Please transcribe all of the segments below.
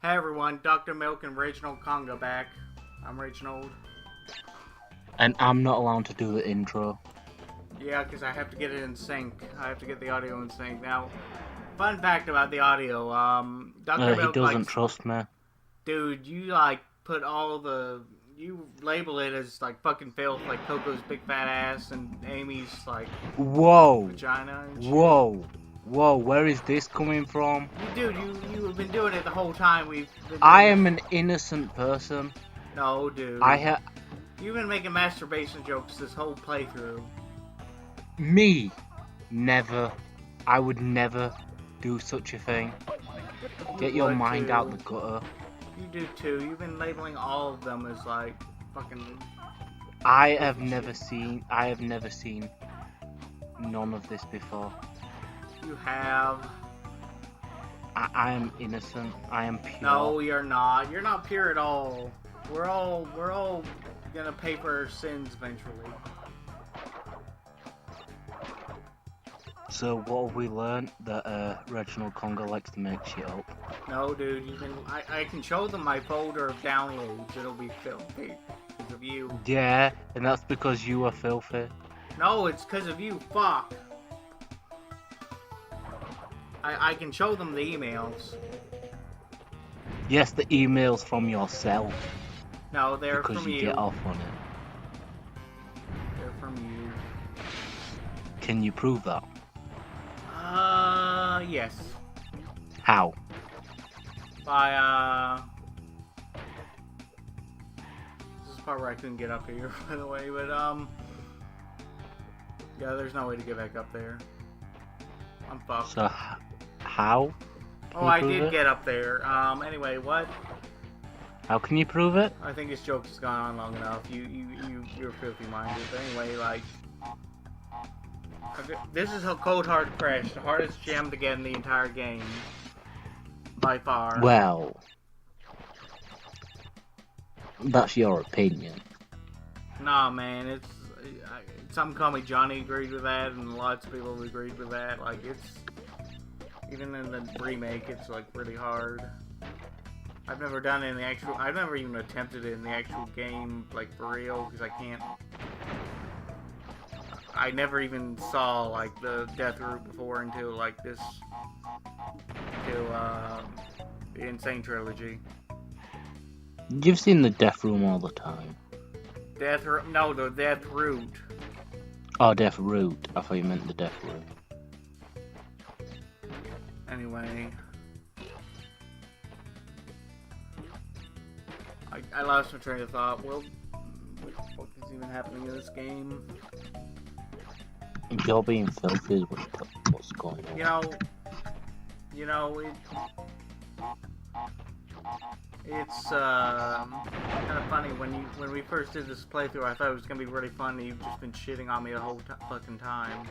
Hey everyone, Dr. Milk and Reginald Konga back. I'm Reginald. And I'm not allowed to do the intro. Yeah, because I have to get it in sync. I have to get the audio in sync. Now, fun fact about the audio, Dr. He Milk doesn't trust me. Dude, you put all the... You label it as fucking filth, like Coco's big fat ass and Amy's Whoa! Vagina and shit. Whoa, where is this coming from? Dude, you have been doing it the whole time we've been I am an innocent person. No, dude. You've been making masturbation jokes this whole playthrough. Me? Never. I would never do such a thing. Get your mind out the gutter. You do too. You've been labeling all of them as fucking... I have never seen none of this before. You have. I am innocent. I am pure. No, you're not. You're not pure at all. We're all gonna pay for our sins eventually. So what have we learned? That Reginald Konga likes to make shit up. No, dude. I can show them my folder of downloads. It'll be filthy because of you. Yeah, and that's because you are filthy. No, it's because of you. Fuck. I can show them the emails. Yes, the emails from yourself. No, they're because from you. Because you get off on it. They're from you. Can you prove that? Yes. How? By, This is the part where I couldn't get up here, by the way, but, yeah, there's no way to get back up there. I'm fucked. So, how? Oh, I did get up there. Anyway, what? How can you prove it? I think this joke has gone on long enough. You're filthy minded. But anyway, this is a cold hard crash, the hardest gem to get in the entire game. By far. Well, that's your opinion. Nah, man, some call me Johnny agreed with that, and lots of people have agreed with that. Even in the remake, it's really hard. I've never done it in the actual. I've never even attempted it in the actual game, for real, because I can't. I never even saw the death route before until the Insane Trilogy. You've seen the death room all the time. No, the death route. Oh, death route. I thought you meant the death route. Anyway, I lost my train of thought. Well, what is even happening in this game? You're being filthy is what's going on. It's kind of funny when we first did this playthrough. I thought it was gonna be really funny. You've just been shitting on me the whole fucking time.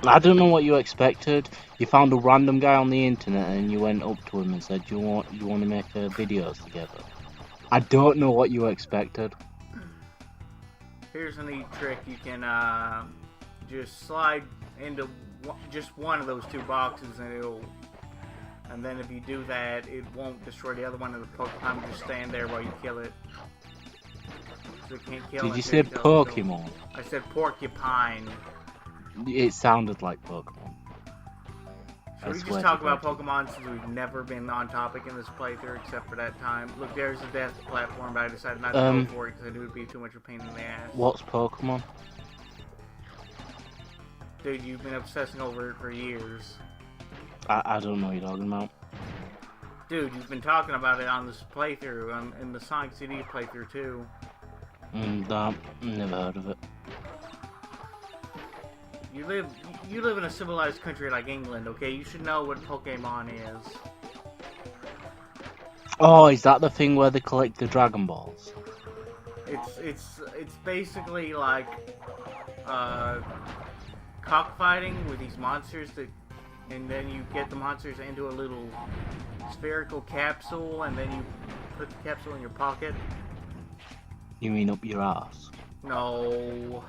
I don't know what you expected. You found a random guy on the internet and you went up to him and said, "You want to make videos together?" I don't know what you expected. Here's a neat trick. You can just slide into just one of those two boxes, and then if you do that, it won't destroy the other one, and the Pokemon will just stand there while you kill it. So it can't kill. Did you say Pokemon? I said porcupine. It sounded like Pokemon. Should we just talk about Pokemon since we've never been on topic in this playthrough except for that time? Look, there's the death platform, but I decided not to go for it because I knew it would be too much of a pain in the ass. What's Pokemon? Dude, you've been obsessing over it for years. I don't know what you're talking about. Dude, you've been talking about it on this playthrough, in the Sonic CD playthrough too. Never heard of it. You live in a civilized country like England, okay? You should know what Pokemon is. Oh, is that the thing where they collect the Dragon Balls? It's basically cockfighting with these monsters and then you get the monsters into a little spherical capsule, and then you put the capsule in your pocket. You mean up your ass? No.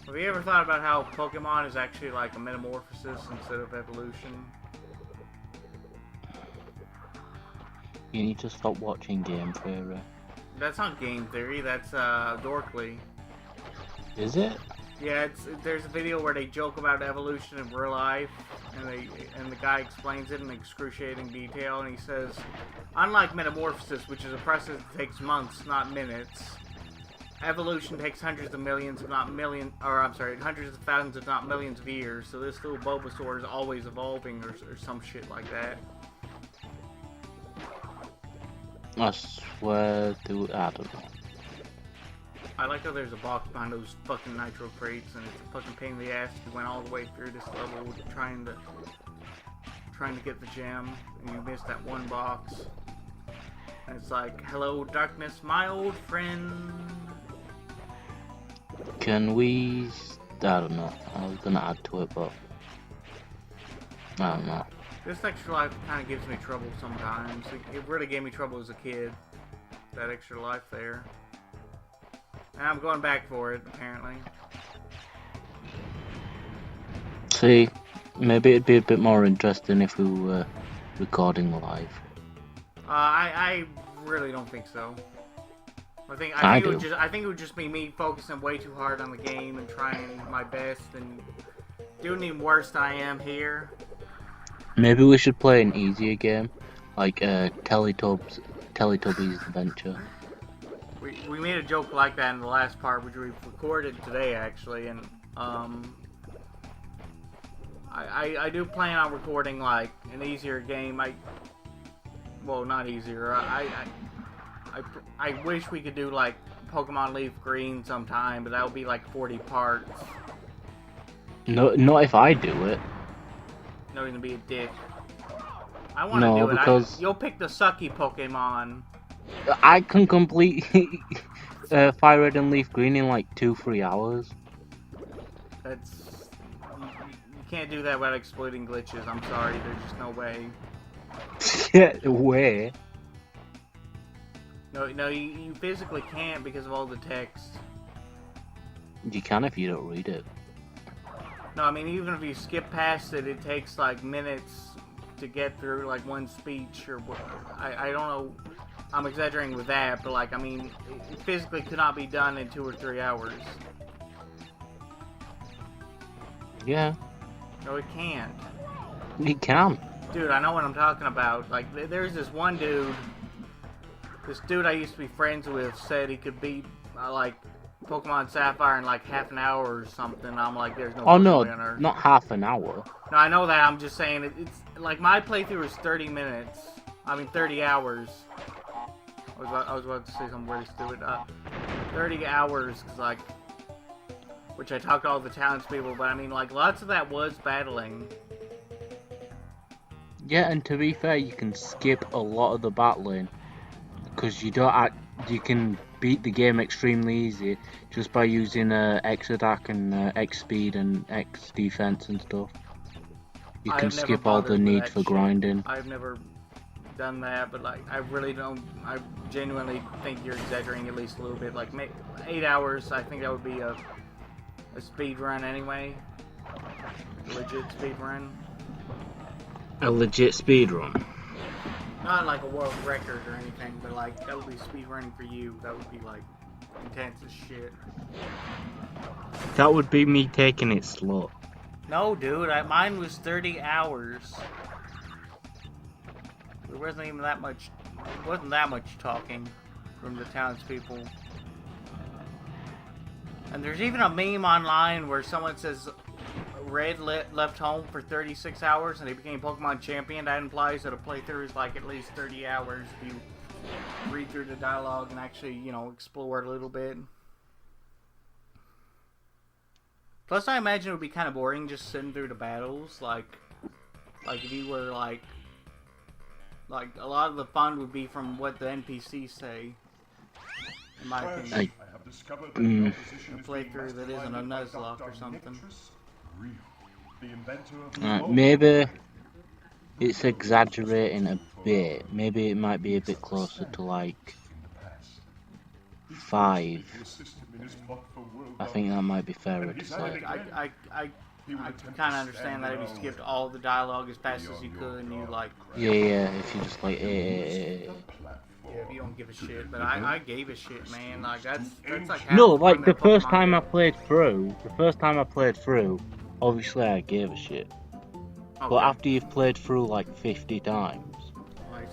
Have you ever thought about how Pokemon is actually like a metamorphosis instead of evolution? You need to stop watching Game Theory. That's not game theory. That's Dorkly. Is it? Yeah, there's a video where they joke about evolution in real life, and the guy explains it in excruciating detail, and he says, unlike metamorphosis, which is a process that takes months, not minutes, evolution takes hundreds of thousands, if not millions of years. So this little Bulbasaur is always evolving, or some shit like that. I swear to I don't know. I like how there's a box behind those fucking nitro crates, and it's a fucking pain in the ass if you went all the way through this level trying to get the gem, and you missed that one box. And it's like, hello darkness, my old friend. Can we... I don't know. I was gonna add to it, but... I don't know. This extra life kind of gives me trouble sometimes. It really gave me trouble as a kid. That extra life there. And I'm going back for it, apparently. See, maybe it'd be a bit more interesting if we were recording live. I really don't think so. I think it would just be me focusing way too hard on the game and trying my best and doing even worse than I am here. Maybe we should play an easier game, like Teletubbies Adventure. We made a joke like that in the last part, which we recorded today actually, and I do plan on recording like an easier game. Well, not easier. I wish we could do like Pokemon Leaf Green sometime, but that would be like 40 parts. No, not if I do it. No, you're gonna be a dick. I want to do it. Because you'll pick the sucky Pokemon. I can complete Fire Red and Leaf Green in like 2-3 hours. You can't do that without exploiting glitches. I'm sorry, there's just no way. Yeah, where? No, you physically can't because of all the text. You can if you don't read it. No, I mean, even if you skip past it, it takes like minutes to get through like one speech or what. I don't know. I'm exaggerating with that, but like, I mean, it physically could not be done in 2 or 3 hours. Yeah. No, it can't. It can. Dude, I know what I'm talking about. Like, there's this one dude. This dude I used to be friends with said he could beat, like, Pokemon Sapphire in, like, half an hour or something. I'm like, there's no way on Earth. Not half an hour. No, I know that. I'm just saying, it's, like, my playthrough is 30 minutes. I mean, 30 hours. I was about to say something really stupid. 30 hours, cause, like, which I talked to all the townspeople, but I mean, like, lots of that was battling. Yeah, and to be fair, you can skip a lot of the battling. Because you can beat the game extremely easy just by using X attack and X speed and X defense and stuff. You can skip all the need for grinding. I've never done that, but like I really don't. I genuinely think you're exaggerating at least a little bit. Like 8 hours, I think that would be a speed run anyway. A legit speed run. A legit speed run. Not like a world record or anything, but like that would be speed running for you. That would be like intense as shit. That would be me taking it slow. No, dude, mine was 30 hours. There wasn't even that much. It wasn't that much talking from the townspeople. And there's even a meme online where someone says Red left home for 36 hours and he became Pokemon champion. That implies that a playthrough is like at least 30 hours if you read through the dialogue and actually, you know, explore a little bit. Plus, I imagine it would be kind of boring just sitting through the battles. Like if you were like a lot of the fun would be from what the NPCs say. In my opinion. A playthrough that isn't a Nuzlocke or something. Maybe it's exaggerating a bit. Maybe it might be a bit closer to like 5. I think that might be fairer to say. I can kind of understand that if you skipped all the dialogue as fast as you could, and you like. Yeah, if you just like, Yeah, if you don't give a shit, but I gave a shit, man. Like that's like half No, the like fun the of a first Pokemon time I game. played through, obviously I gave a shit. Okay. But after you've played through like 50 times, I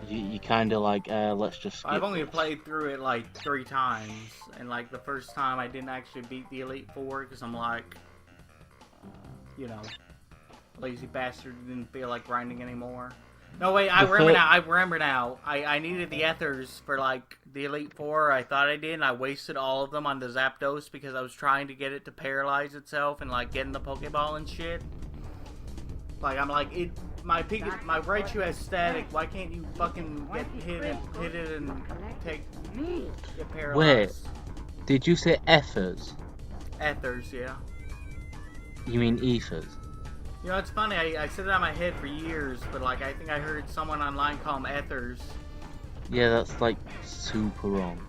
see. you kind of like, let's just skip I've only this. played through it like 3 times, and like the first time I didn't actually beat the Elite Four because I'm like, you know, lazy bastard, didn't feel like grinding anymore. No wait, I remember now. I needed the ethers for like the Elite Four. I thought I did, and I wasted all of them on the Zapdos because I was trying to get it to paralyze itself and like getting the Pokeball and shit. Like I'm like my Raichu has static. Why can't you fucking hit it and get paralyzed? Wait, did you say ethers? Ethers, yeah. You mean ethers? You know, it's funny. I said it on my head for years, but like I think I heard someone online call them ethers. Yeah, that's like super wrong.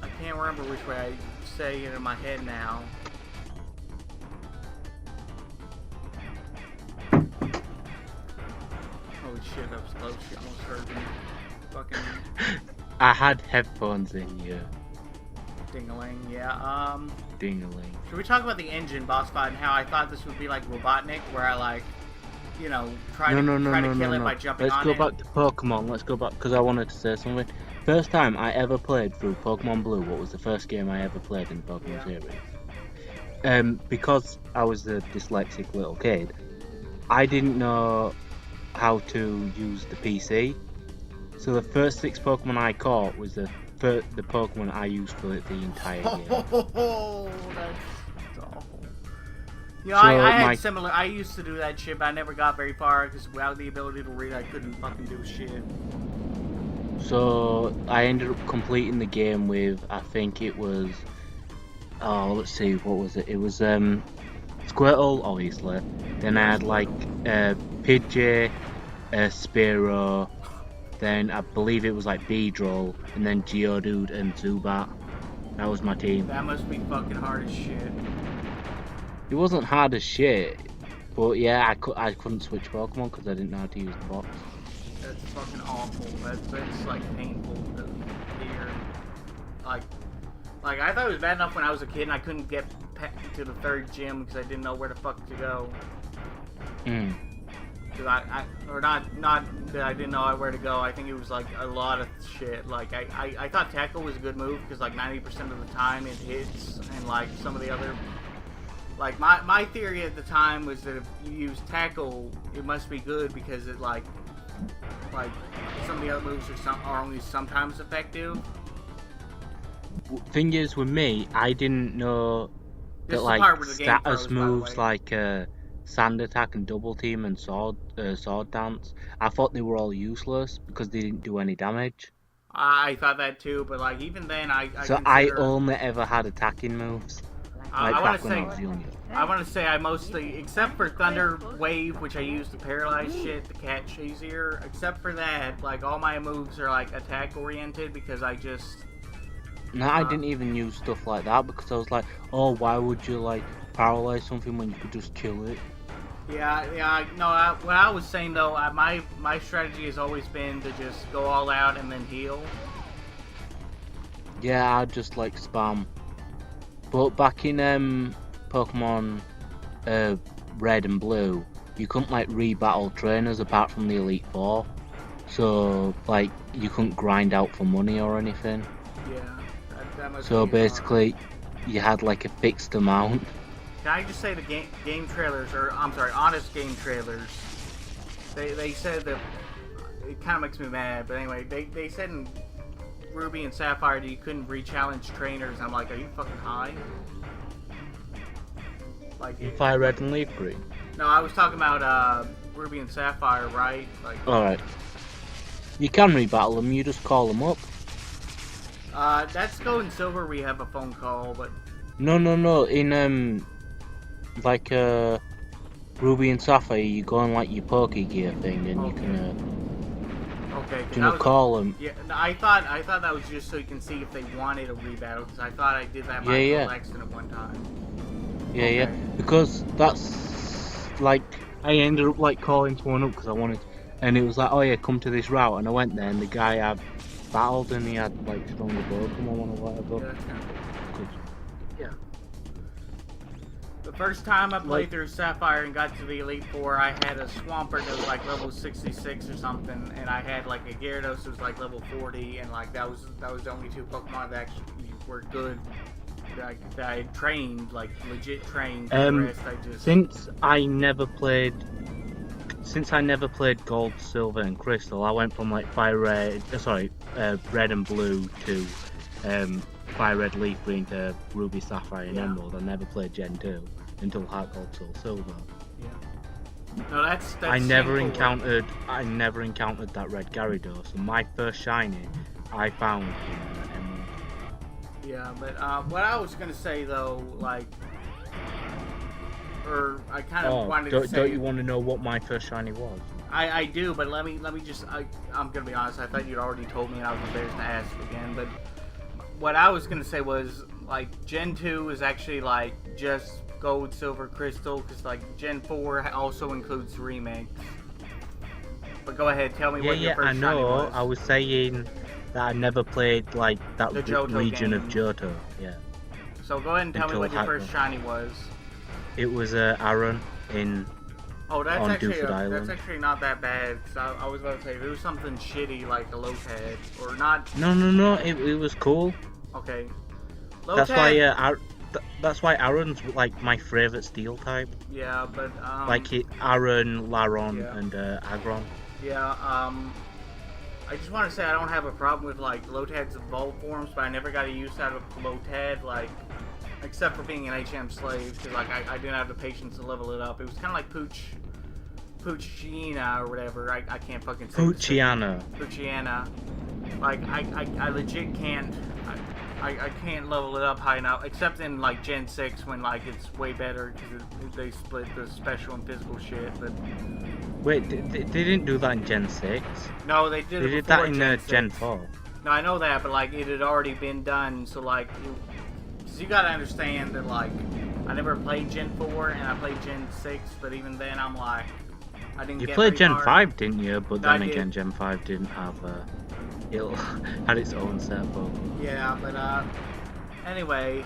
I can't remember which way I say it in my head now. Holy shit, that was close. She almost heard me. Fucking I had headphones in, yeah. ding-a-ling, yeah. Ding-a-ling. Should we talk about the engine boss fight and how I thought this would be like Robotnik, where I like, you know, try to kill it by jumping on it? Let's go back to Pokemon. Let's go back because I wanted to say something. First time I ever played through Pokemon Blue. What was the first game I ever played in the Pokemon series? Because I was a dyslexic little kid, I didn't know how to use the PC. So the first 6 Pokemon I caught was the Pokemon I used for the entire game. Oh, that's awful. Yeah, So I had similar. I used to do that shit, but I never got very far because without the ability to read, I couldn't fucking do shit. So I ended up completing the game with, I think it was, let's see, what was it? It was Squirtle, obviously. Then I had like Pidgey, Spearow. Then I believe it was like Beedrill, and then Geodude and Zubat. That was my team. That must be fucking hard as shit. It wasn't hard as shit, but yeah, I couldn't switch Pokemon because I didn't know how to use the box. That's fucking awful. That's like painful to hear. Like I thought it was bad enough when I was a kid and I couldn't get to the 3rd gym because I didn't know where the fuck to go. Not that I didn't know where to go. I think it was like a lot of shit. Like I thought tackle was a good move because like 90% of the time it hits, and like some of the other, like my theory at the time was that if you use tackle, it must be good because it like some of the other moves are only sometimes effective. Thing is with me, I didn't know This that is the like part where the game status froze, by the moves way. like Sand Attack and Double Team and Sword Dance, I thought they were all useless because they didn't do any damage. I thought that too, but like even then, I only ever had attacking moves. Like I back when I was younger. I want to say I mostly, except for Thunder Wave, which I use to paralyze shit to catch easier. Except for that, like all my moves are like attack oriented because I just. No, I didn't even use stuff like that because I was like, oh, why would you like paralyze something when you could just kill it? Yeah. No, what I was saying though, my strategy has always been to just go all out and then heal. Yeah, I'd just like spam. But back in Pokemon Red and Blue, you couldn't like re-battle trainers apart from the Elite Four. So like you couldn't grind out for money or anything. Yeah, that must So be basically, you had like a fixed amount. Can I just say the game trailers, or I'm sorry, honest game trailers, they said that, it kind of makes me mad, but anyway, they said in Ruby and Sapphire that you couldn't re-challenge trainers. I'm like, are you fucking high? Like In Fire Red and Leaf Green? No, I was talking about Ruby and Sapphire, right? Like. Alright. You can re-battle them, you just call them up. That's Gold and Silver, we have a phone call, but. No. In like Ruby and Sapphire, you go on like your Pokegear thing, and you can okay. do you call them? Yeah, no, I thought that was just so you can see if they wanted a rebattle, because I thought I did that by Yeah. accident one time. Yeah, Okay. yeah. Because that's like I ended up like calling someone up because I wanted, and it was like, oh yeah, come to this route, and I went there, and the guy I battled, and he had like stronger Pokemon or whatever. Yeah, that's kind of cool. 'Cause- yeah. The first time I played Like- through Sapphire and got to the Elite Four, I had a Swampert that was like level 66 or something, and I had like a Gyarados that was like level 40, and like that was the only two Pokemon that actually were good. That I had trained, like legit trained. The rest I just Since I never played Gold, Silver, and Crystal, I went from like Red and Blue to Fire Red, Leaf Green to Ruby, Sapphire, and Emerald. I never played Gen 2 until Heart Gold, Soul Silver. Yeah. No, that's I never Gen 4. encountered that Red Gyarados, and my first shiny I found in Emerald. Yeah, but what I was gonna say though, like, or I kind of wanted to say. Don't you want to know what my first shiny was? I do, but let me just. I'm gonna be honest. I thought you'd already told me, and I was embarrassed to ask again. But what I was gonna say was like Gen 2 is actually like just Gold, Silver, Crystal, because like Gen 4 also includes remakes. But go ahead, tell me what your first shiny was. I was saying that I never played like that The Johto region game. of Johto. Yeah. So go ahead and tell me what your first shiny was. It was Aaron in. Oh, that's on actually Duford Island. that's actually not that bad. Cause I was about to say if it was something shitty like a Lotad or not. No. It was cool. Okay. That's why that's why Aaron's like my favorite steel type. Yeah, but like Aaron, Laron, Yeah. and Agron. Yeah. I just want to say I don't have a problem with like Lotad's evolved forms, but I never got a use out of Lotad, like except for being an HM slave, because like I didn't have the patience to level it up. It was kind of like Poochiana or whatever. I can't fucking say Poochiana. Poochiana. Like I legit can't. I can't level it up high enough, except in like Gen 6 when like it's way better because they split the special and physical shit. But wait, they didn't do that in Gen 6. no, they did. They did that in Gen 6. 4. No, I know that, but like it had already been done. So like, cause you gotta understand that like I never played Gen 4 and I played Gen 6, but even then I'm like I didn't. You get played very Gen far. 5, didn't you? But No, I then did. again, Gen 5 didn't have it had its own set of Pokemon. Yeah, but anyway,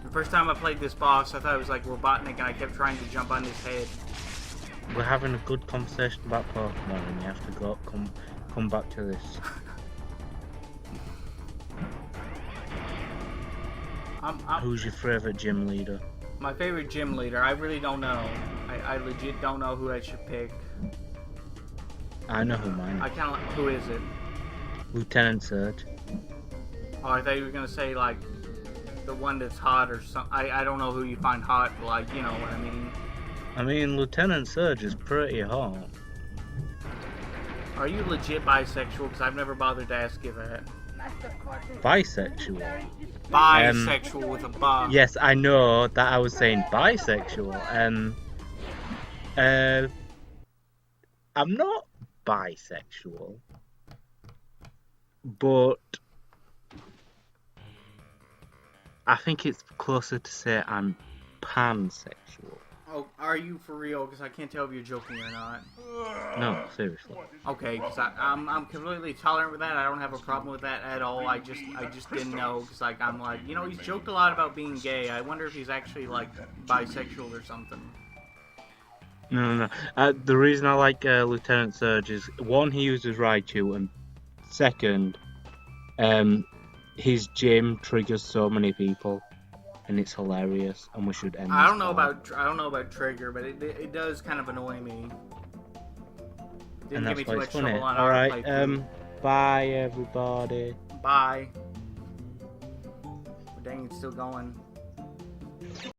the first time I played this boss, I thought it was like Robotnik, and I kept trying to jump on his head. We're having a good conversation about Pokemon, and you have to come back to this. Who's your favorite gym leader? My favorite gym leader, I really don't know. I legit don't know who I should pick. I know who mine I is. kind of who is it? Lieutenant Surge. Oh, I thought you were gonna say like the one that's hot or something. I don't know who you find hot, but like you know what I mean. I mean, Lieutenant Surge is pretty hot. Are you legit bisexual? Because I've never bothered to ask you that. Bisexual. Bisexual with a ba. Yes, I know that I was saying bisexual. I'm not bisexual, but I think it's closer to say I'm pansexual. Oh, are you for real? Because I can't tell if you're joking or not. No, seriously. Okay, because I'm completely tolerant with that. I don't have a problem with that at all. I just didn't know because like I'm like he's joked a lot about being gay. I wonder if he's actually like bisexual or something. No. The reason I like Lieutenant Surge is one, he uses Raichu, and second, his gym triggers so many people, and it's hilarious. And we should end. I don't know about Trigger, but it does kind of annoy me. Didn't give me too much trouble on our Alright, playthrough. bye everybody. Bye. Dang, it's still going.